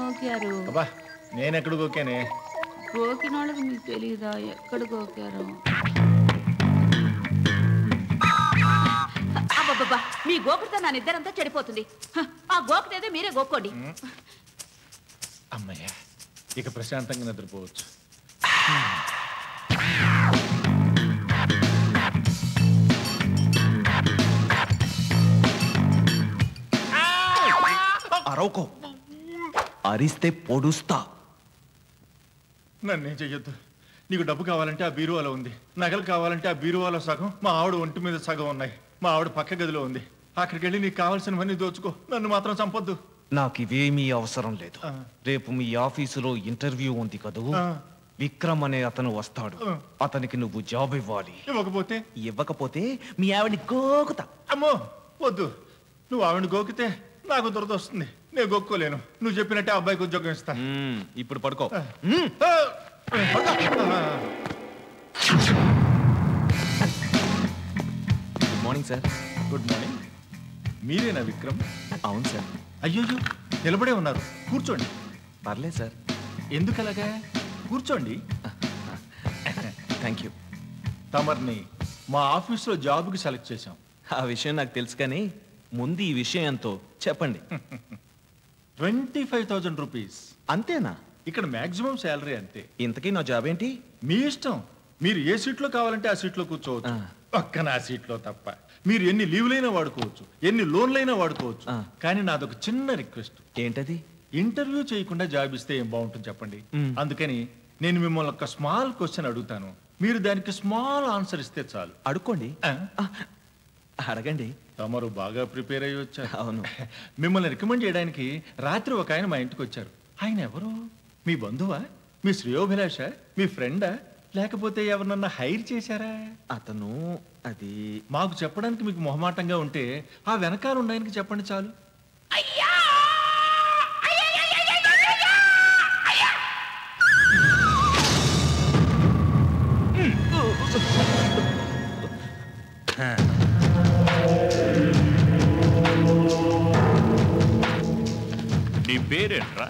గోకారు? అబ్బా నేనెక్కడ గోకానే? గోకిన వాళ్ళకి మీకు తెలీదా ఎక్కడ గోకారు? అబ్బబ్బబ్బా మీ గోకుడితో నా నిద్రంతా చెడిపోతుంది. ఆ గోకుడేదో మీరే గోక్కోండి. అమ్మయ్య ఇక ప్రశాంతంగా నిద్రపోవచ్చు. అరవకో, అరిస్తే పొడుస్తా. నన్నేం చెయ్యొద్దు. నీకు డబ్బు కావాలంటే ఆ బీరువాలో ఉంది, నగలు కావాలంటే ఆ బీరువాలో సగం, మా ఆవిడ ఒంటి మీద సగం ఉన్నాయి. మా ఆవిడ పక్క గదిలో ఉంది. అక్కడికి వెళ్ళి నీకు కావాల్సినవన్నీ దోచుకో, నన్ను మాత్రం చంపొద్దు. నాకు ఇవేమీ అవసరం లేదు. రేపు మీ ఆఫీసులో ఇంటర్వ్యూ ఉంది కదూ, విక్రమ్ అనే అతను వస్తాడు. అతనికి నువ్వు జాబ్ ఇవ్వాలి. ఇవ్వకపోతే మీ ఆవిడని గోకుతా. అమ్మో వద్దు, నువ్వు ఆవిడని గోకితే నాకు దురద వస్తుంది. నేను గొక్కోలేను. నువ్వు చెప్పినట్టే అబ్బాయికి ఉద్యోగం ఇస్తా. ఇప్పుడు పడుకో. Good morning sir. Good morning. మీరేనా విక్రమ్? అవును సార్. అయ్యో నిలబడే ఉన్నారు, కూర్చోండి. పర్లేదు సార్. ఎందుకు అలాగా? కూర్చోండి. Thank you. తమర్ని మా ఆఫీస్లో జాబ్కి సెలెక్ట్ చేశాం. ఆ విషయం నాకు తెలుసు, కానీ ముందు ఈ విషయం ఎంతో చెప్పండి. 25,000 రూపీస్. అంతేనా? ఇక్కడ మాక్సిమం శాలరీ అంతే. ఇంతకీ నా జాబ్ ఏంటి? మీ ఇష్టం. మీరు ఏ సీట్లో కావాలంటే ఆ సీట్లో కూర్చోవచ్చు, పక్కన ఆ సీట్లో తప్ప. మీరు ఎన్ని లీవ్లైనా వాడుకోవచ్చు, ఎన్ని లోన్లైనా వాడుకోవచ్చు. కానీ నాదొక చిన్న రిక్వెస్ట్. ఏంటది? ఇంటర్వ్యూ చేయకుండా జాబ్ ఇస్తే ఏం బాగుంటుంది చెప్పండి. అందుకని నేను మిమ్మల్ని ఒక స్మాల్ క్వశ్చన్ అడుగుతాను, మీరు దానికి స్మాల్ ఆన్సర్ ఇస్తే చాలు. అడుక్కోండి. అడగండి. తమరు బాగా ప్రిపేర్ అయ్యి వచ్చారు. అవును. మిమ్మల్ని రికమెండ్ చేయడానికి రాత్రి ఒక ఆయన మా ఇంటికి వచ్చారు. ఆయన ఎవరు? మీ బంధువా, మీ శ్రేయోభిలాష, మీ ఫ్రెండా, లేకపోతే ఎవరినన్నా హైర్ చేశారా? అతను అది మాకు చెప్పడానికి మీకు మొహమాటంగా ఉంటే ఆ వెనకాల ఉన్న ఆయనకి చెప్పండి చాలు. నీ పేరేంట్రా?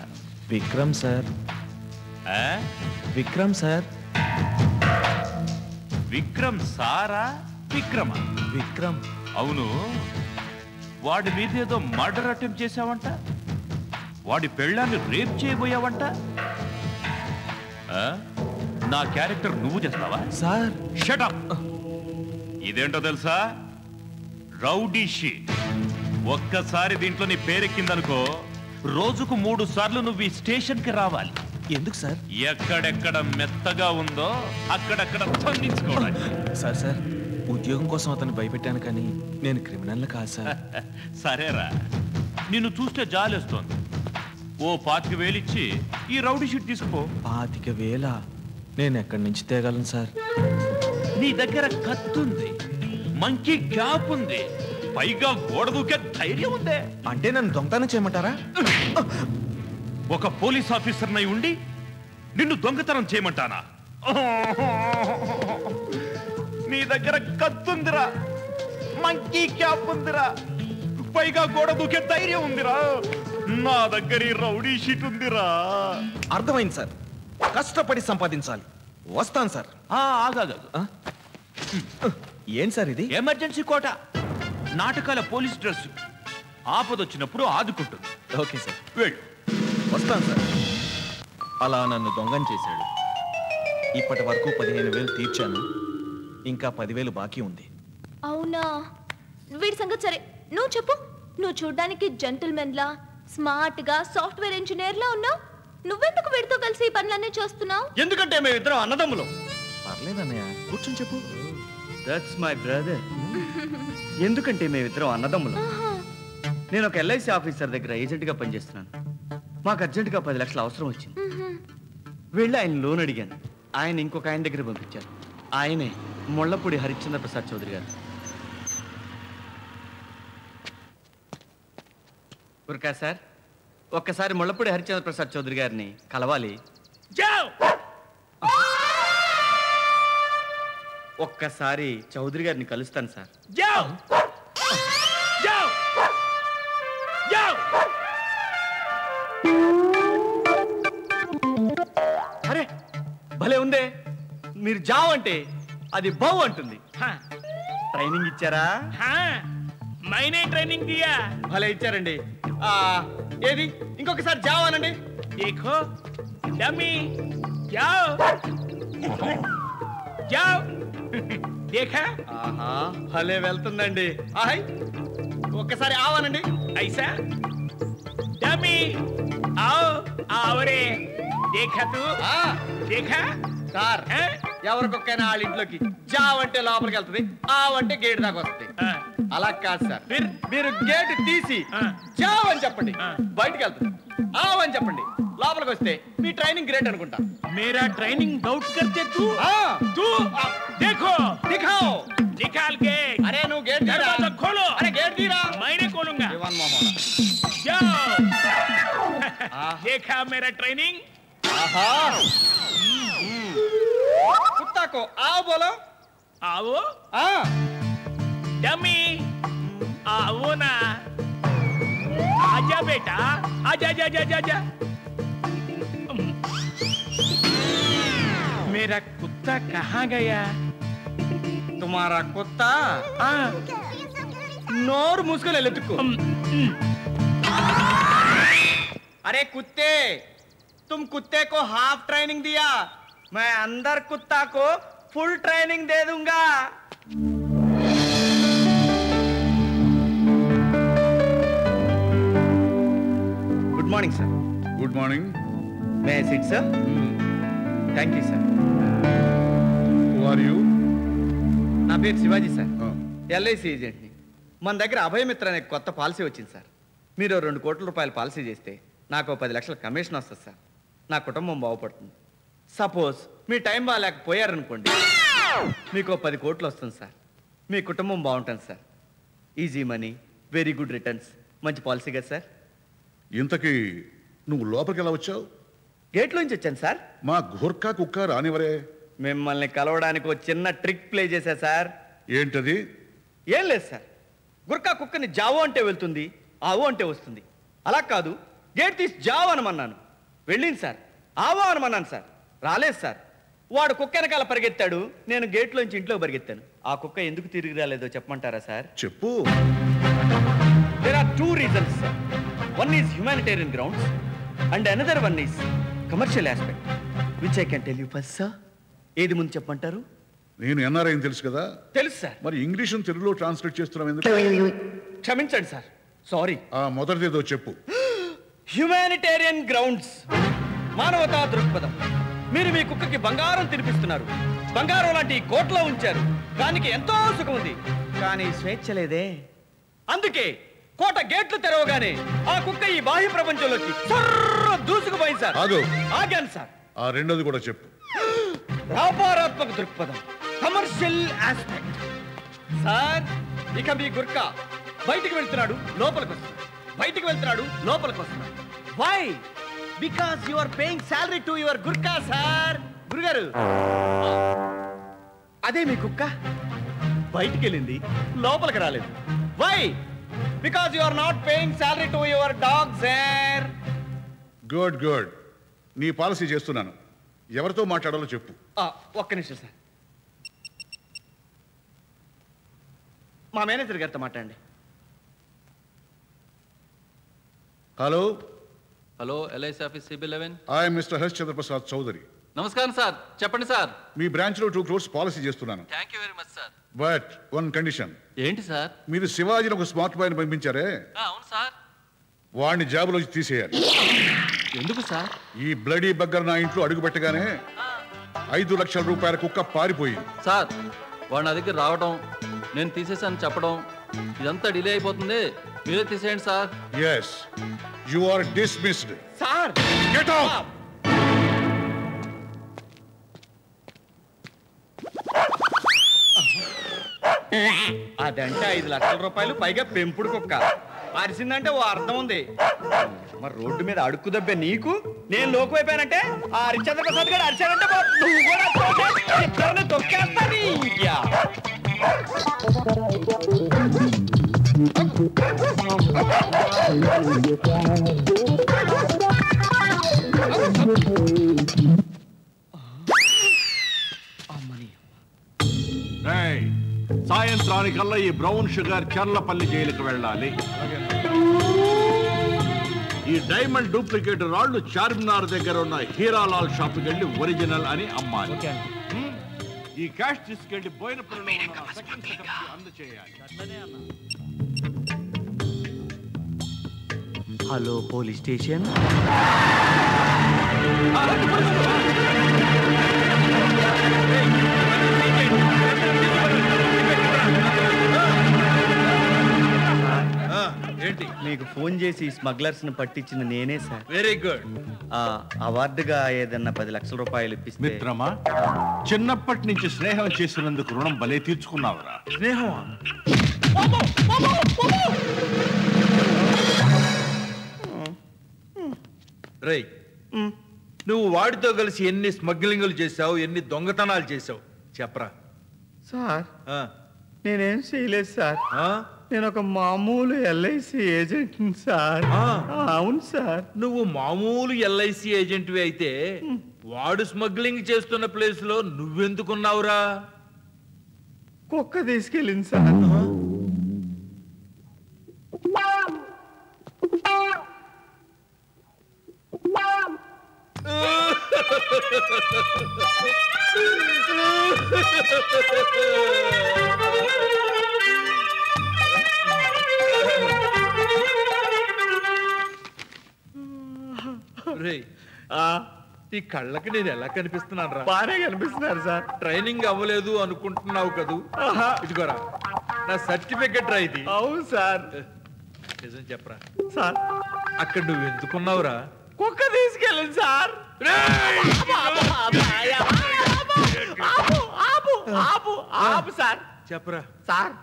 విక్రమ్ సార్. విక్రమ్ సార్. విక్రమ్ సారా విక్రమ? విక్రమ్. అవును, వాడి మీద ఏదో మర్డర్ అటెంప్ట్ చేశావంట, వాడి పెళ్ళాన్ని రేప్ చేయబోయావంట. నా క్యారెక్టర్ నువ్వు చేస్తావా? Sir shut up. ఇదేంటో తెలుసా? Rowdy sheet. ఒక్కసారి దీంట్లో నీ పేరెక్కిందనుకో, రోజుకు 3 సార్లు నువ్వు ఈ స్టేషన్ కి రావాలి. ఎందుకు సార్? ఎక్కడెక్కడ మెత్తగా ఉందో అక్కడక్కడ తొంగించుకోవాలి. సార్ సార్, ఉద్యోగం కోసం అతను భయపెట్టాను, కానీ నేను క్రిమినల్ కాదు సార్. సరేరా, నిన్ను చూస్తే జాలేస్తోంది. ఓ 25,000 ఇచ్చి ఈ రౌడీ షీట్ తీసుకో. 25,000? నేను ఎక్కడి నుంచి తేగలను సార్? నీ దగ్గర కత్తుంది, మంకీ క్యాప్ ఉంది, పైగా గోడ దూకే ధైర్యం ఉందే. అంటే నన్ను దొంగతనం చేయమంటారా? ఒక పోలీస్ ఆఫీసర్ నై ఉండి నిన్ను దొంగతనం చేయమంటానా? నీ దగ్గర కత్తుందిరా, మంకీ క్యాప్ ఉందిరా, పైగా గోడ దూకే ధైర్యం ఉందిరా. నా దగ్గర ఈ రౌడీ షీట్ ఉందిరా. అర్థమైంది సార్, కష్టపడి సంపాదించాలి. వస్తాను సార్. ఆగాగా. ఏం సార్ ఇది? ఎమర్జెన్సీ కోట, నాటకాల పోలీస్ డ్రెస్. ఆపదొచ్చినప్పుడు ఆదుకుంటుంది. ఓకే సార్, వెళ్ళు. వస్తాను సార్. అలా నన్ను దొంగం చేశాడు. ఇప్పటి వరకు 15,000 తీర్చాను, ఇంకా 10,000 బాకీ ఉంది. అవునా? వీడి సంగతి సరే, నువ్వు చెప్పు. నువ్వు చూడ్డానికి జెంటిల్మెన్ లా, స్మార్ట్ గా, సాఫ్ట్వేర్ ఇంజనీర్ లా ఉన్నావు. నువ్వెందుకు వీడితో కలిసి ఈ పనులన్నీ చేస్తున్నావు? ఎందుకంటే మేమిద్దరం అన్నదమ్ములం. పర్లేదన్నయ్య, కూర్చొని చెప్పు. That's my brother. ఎందుకంటే మేమిద్దరం అన్నదమ్ములం. నేను ఒక LIC ఆఫీసర్ దగ్గర ఏజెంట్గా పనిచేస్తున్నాను. మాకు అర్జెంటుగా 10 లక్షలు అవసరం వచ్చింది. వెళ్ళి ఆయన లోన్ అడిగాను. ఆయన ఇంకొక ఆయన దగ్గర పంపించారు. ఆయనే ముళ్ళపూడి హరిశ్చంద్ర ప్రసాద్ చౌదరి గారు. ఉరకా సార్, ఒక్కసారి ముళ్ళపూడి హరిశ్చంద్ర ప్రసాద్ చౌదరి గారిని కలవాలి. ఒక్కసారి చౌదరి గారిని కలుస్తాను సార్. అంటే అది బౌ అంటుంది. ట్రైనింగ్ ఇచ్చారా? మైనే ట్రైనింగ్ దియా. భలే ఇచ్చారండి. ఏది ఇంకొకసారి జావ్ అనండి. देखो डमी जाओ जाओ देखा. ఆహా భలే వెళ్తుందండి. ఆహై ఒక్కసారి ఆవనండి. ऐसा डमी आओ आओ रे. देखा तू देखा సార్ ఎవరికొక్కైనా వాళ్ళ ఇంట్లోకి జావ్ అంటే లోపలికి వెళ్తుంది, ఆవ్ అంటే గేట్ దాకా వస్తుంది. అలా కాదు సార్, మీరు గేట్ తీసి జావ్ అని చెప్పండి, బయటికి వెళ్తుంది. ఆవ్ అని చెప్పండి, లోపలికి వస్తే మీ ట్రైనింగ్ గ్రేట్ అనుకుంటా. मेरा ट्रेनिंग डाउट करते तू तू देखो दिखाओ निकाल के. अरे नु गेट दरवाजा खोलो. अरे गेट दीरा मैंने खोलूंगा. जाओ देखा मेरा ट्रेनिंग. आहा कुत्ता को आओ बोलो. आओ डमी आओ ना. आजा बेटा आजा जा जा जा जा. मेरा कुत्ता कहाँ गया? तुम्हारा कुत्ता नोर मूसको ले तुक्को. अरे कुत्ते, तुम कुत्ते को हाफ ट्रेनिंग दिया, मैं अंदर कुत्ता को फुल ट्रेनिंग दे दूंगा. Good morning sir. Good morning. May I sit sir? Thank you sir. Who are you? నా పేరు శివాజీ సార్, ఎల్ఐసి ఏజెంట్ని. మన దగ్గర అభయమిత్ర అనే కొత్త పాలసీ వచ్చింది సార్. మీరు 2 కోట్ల రూపాయల పాలసీ చేస్తే నాకు 10 లక్షల కమిషన్ వస్తుంది సార్. నా కుటుంబం బాగుపడుతుంది. సపోజ్ మీ టైం బాగాలేకపోయారనుకోండి, మీకు 10 కోట్లు వస్తుంది సార్. మీ కుటుంబం బాగుంటుంది sir. Easy money, very good returns, మంచి పాలసీ కదా సార్. ఇంతకీ నువ్వు లోపలికి ఎలా వచ్చావు? గేట్లోంచి వచ్చాను సార్. మా గుర్కా కుక్క రానివరే. మిమ్మల్ని కలవడానికి ఒక చిన్న ట్రిక్ ప్లే చేశా సార్. ఏంటది? ఏం లేదు సార్, గుర్కా కుక్కని జావో అంటే వెళ్తుంది, ఆవో అంటే వస్తుంది. అలా కాదు, గేట్ తీసి జావో అనమన్నాను, వెళ్ళింది సార్. ఆవో అనమన్నాను సార్, రాలేదు సార్. వాడు కుక్క వెనకాల పరిగెత్తాడు, నేను గేట్లోంచి ఇంట్లో పరిగెత్తాను. ఆ కుక్క ఎందుకు తిరిగి రాలేదో చెప్పమంటారా సార్? చెప్పు. There are 2 reasons sir. One is humanitarian grounds and another one is commercial aspect, which I can tell you first sir. ఏది ముందు చెప్పమంటారు? నేను ఎన్ఆర్ఐ తెలుసు కదా. తెలుసు సార్. మరి ఇంగ్లీష్ తెలుగులో ట్రాన్స్లేట్ చేస్తున్నావు ఎందుకు? క్షమించండి సార్, సారీ. మొదటిదేదో చెప్పు. హ్యూమానిటేరియన్ గ్రౌండ్స్, మానవతా దృక్పథం. మీరు మీ కుక్కకి బంగారం తినిపిస్తున్నారు, బంగారం లాంటి కోట్లో ఉంచారు, దానికి ఎంతో సుఖం ఉంది, కానీ స్వేచ్ఛ లేదే. అందుకే కోట గేట్లు తెరవగానే ఆ కుక్క ఈ బాహ్య ప్రపంచంలోకి దూసుకుపోయింది సార్. ఆగాను సార్. ఆ రెండోది కూడా చెప్పు. వ్యాపారాత్మక దృక్పథం, కమర్షియల్ ఆస్పెక్ట్. సార్, ఇక మీ గుర్కా బయటికి వెళ్తున్నాడు, లోపలికి వస్తున్నాడు, బయటికి వెళ్తున్నాడు, లోపలికి వస్తున్నాడు. Why? Because you are paying salary to your Gurkha sir. గురుగారు, అదే మీ కుక్క బయటికి వెళ్ళింది, లోపలికి రాలేదు. Why? Because you are not paying salary to your dog sir. Good good. నీ పాలసీ చేస్తున్నాను. ఎవరితో మాట్లాడాలో చెప్పు. ఒక్క నిమిషం సార్, మా మేనేజర్ గారితో మాట్లాడండి. Hello. Hello, LIC office CB11. I mister Harsh Chandraprasad Chowdary. నమస్కారం సార్, చెప్పండి సార్. మీ బ్రాంచ్ లో 2 crores పాలసీ చేస్తున్నాను. Thank you very much sir. But 1 condition. ఏంటి సార్? మీరు శివాజీని ఒక స్మార్ట్ బాయ్ని పంపించారే, అవును సార్. వాడిని జాబులోంచి తీసేయాలి. ఎందుకు సార్? ఈ బ్లడీ బగ్గర్ నా ఇంట్లో అడుగు పెట్టగానే 5 లక్షల రూపాయల కుక్క పారిపోయింది. సార్, వాడు నా దగ్గర రావడం, నేను తీసేసాను చెప్పడం, ఇదంతా డిలే అయిపోతుంది. మీరే తీసేయండి sir. Yes, you are dismissed. Sir, get out. అదంటే 5 లక్షల రూపాయలు, పైగా పెంపుడు కుక్క. అరిసిందంటే ఓ అర్థం ఉంది. మరి రోడ్డు మీద అడుక్కు దబ్బే నీకు, నేను లోకువైపోయానంటే ఆ హరిశ్చంద్ర ప్రసాద్ గారు అరిచానంటే నువ్వు కూడా తొక్కేస్తాను. అమ్మని సాయంత్రానికల్లా ఈ బ్రౌన్ షుగర్ చర్లపల్లి జైలుకి వెళ్ళాలి. ఈ డైమండ్ డూప్లికేట్ రాళ్లు చార్మినార్ దగ్గర ఉన్న హీరాలాల్ షాప్కి వెళ్ళి ఒరిజినల్ అని అమ్మాలి. ఈ క్యాష్ తీసుకెళ్లి బోయినపల్లిలో అందచేయాలి. Hello police station. ఏంటి? మీకు ఫోన్ చేసి స్మగ్లర్స్ ని పట్టించిన నేనే సార్. Very good. అవార్డుగా ఏదన్నా 10 లక్షల రూపాయలు ఇప్పిస్తే. మిత్రమా, చిన్నప్పటి నుంచి స్నేహం చేసినందుకు రుణం భలే తీర్చుకున్నావురా. స్నేహమా? రై, నువ్వు వాడితో కలిసి ఎన్ని స్మగ్లింగ్లు చేసావు, ఎన్ని దొంగతనాలు చేసావు చెప్పరా. సార్ నేనేం చేయలేదు సార్. నేను ఒక మామూలు ఎల్ఐసి ఏజెంట్ సార్. అవును సార్. నువ్వు మామూలు ఎల్ఐసి ఏజెంట్వి అయితే వాడు స్మగ్లింగ్ చేస్తున్న ప్లేస్ లో నువ్వెందుకున్నావురా? కుక్క తీసుకెళ్ళింది సార్. ఈ కళ్ళకి నేను ఎలా కనిపిస్తున్నాను రా? బాగా కనిపిస్తున్నారు సార్. ట్రైనింగ్ అవ్వలేదు అనుకుంటున్నావు కదూ? ఇదిగోరా నా సర్టిఫికెట్ రా ఇది. అవును సార్. నిజం చెప్పరా సార్. అక్కడ నువ్వు ఎందుకున్నావురా? కుక్క తీసుకెళ్ళింది సార్. సార్ చెప్పరా సార్.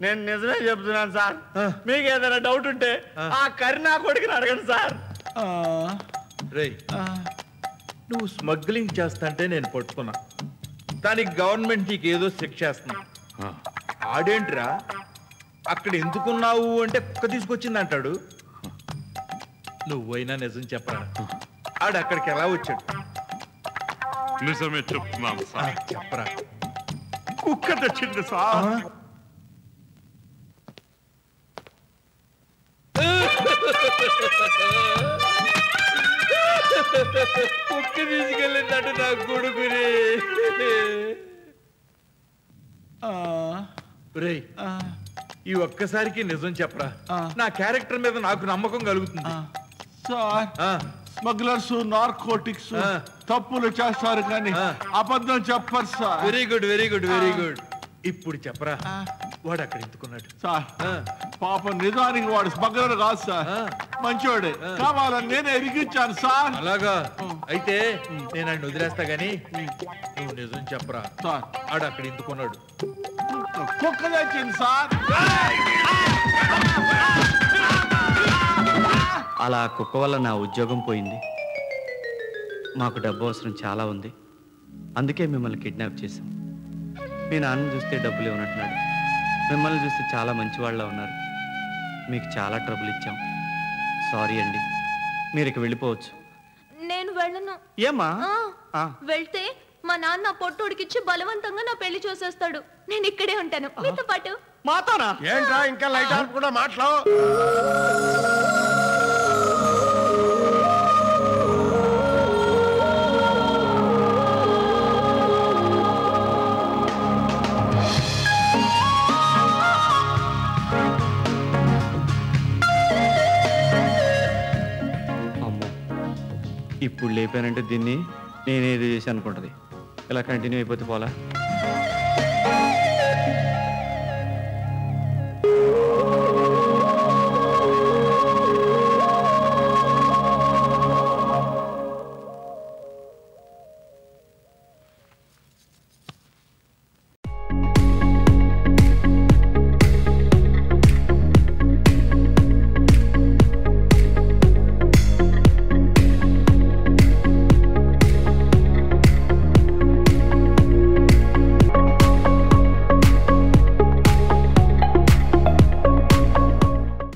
నేను నిజమే చెప్తున్నాను సార్. మీకు ఏదైనా డౌట్ ఉంటే ఆ కరీనా కొడుకుని అడగండి సార్. రేయ్, నువ్వు స్మగ్లింగ్ చేస్తాంటే నేను పట్టుకున్నా. దానికి గవర్నమెంట్ నీకు ఏదో శిక్ష చేస్తున్నా. ఆడేంట్రా అక్కడ ఎందుకున్నావు అంటే కుక్క తీసుకొచ్చింది అంటాడు. నువ్వైనా నిజం చెప్పరా, ఆడు అక్కడికి ఎలా వచ్చాడు? నిజమే చెప్తున్నాను సార్. చెప్పరా. కుక్క తెచ్చింది సార్. కుక్క తీసుకెళ్ళిందంటే నా కొడుకుని. రేయ్, ఈ ఒక్కసారికి నిజం చెప్పరా. నా క్యారెక్టర్ మీద నాకు నమ్మకం కలుగుతుంది సార్. స్మగ్లర్స్ నార్కోటిక్స్ తప్పులు చేస్తారు కానీ అబద్ధం చెప్పరు sir. Very good, very good, very good. ఇప్పుడు చెప్పరా, వాడు అక్కడ ఎందుకున్నాడు? సార్ పాపం నిజానికి వాడు స్మగ్లర్ కాదు సార్, మంచోడే. కావాలని నేనే ఎరిగించాను సార్. అలాగా అయితే నేను ఆయన వదిలేస్తా గానీ నువ్వు నిజం చెప్పరా సార్. ఆడు అక్కడ ఎందుకున్నాడు? కుక్క తెచ్చింది సార్. అలా కుక్క వల్ల నా ఉద్యోగం పోయింది. మాకు డబ్బు అవసరం చాలా ఉంది. అందుకే మిమ్మల్ని కిడ్నాప్ చేశాం. మీ నాన్న చూస్తే డబ్బులు ఇవ్వనంటున్నాడు. మిమ్మల్ని చూస్తే చాలా మంచివాళ్ళ ఉన్నారు. మీకు చాలా ట్రబుల్ ఇచ్చాం. సారీ అండి. మీరు ఇక వెళ్ళిపోవచ్చు. నేను వెళ్ళను. ఏమా? వెళ్తే మా నాన్న పొట్టోడికిచ్చి బలవంతంగా నా పెళ్లి చూసేస్తాడు. నేను ఇక్కడే ఉంటాను మీతో పాటు. మాతోనా? ఏంట్రా ఇంకా లైట్ ఆఫ్ కూడా మాట్లాడు. ఇప్పుడు లేపానంటే దీన్ని నేనేదో చేసి అనుకుంటుంది. ఇలా కంటిన్యూ అయిపోతే పోలా.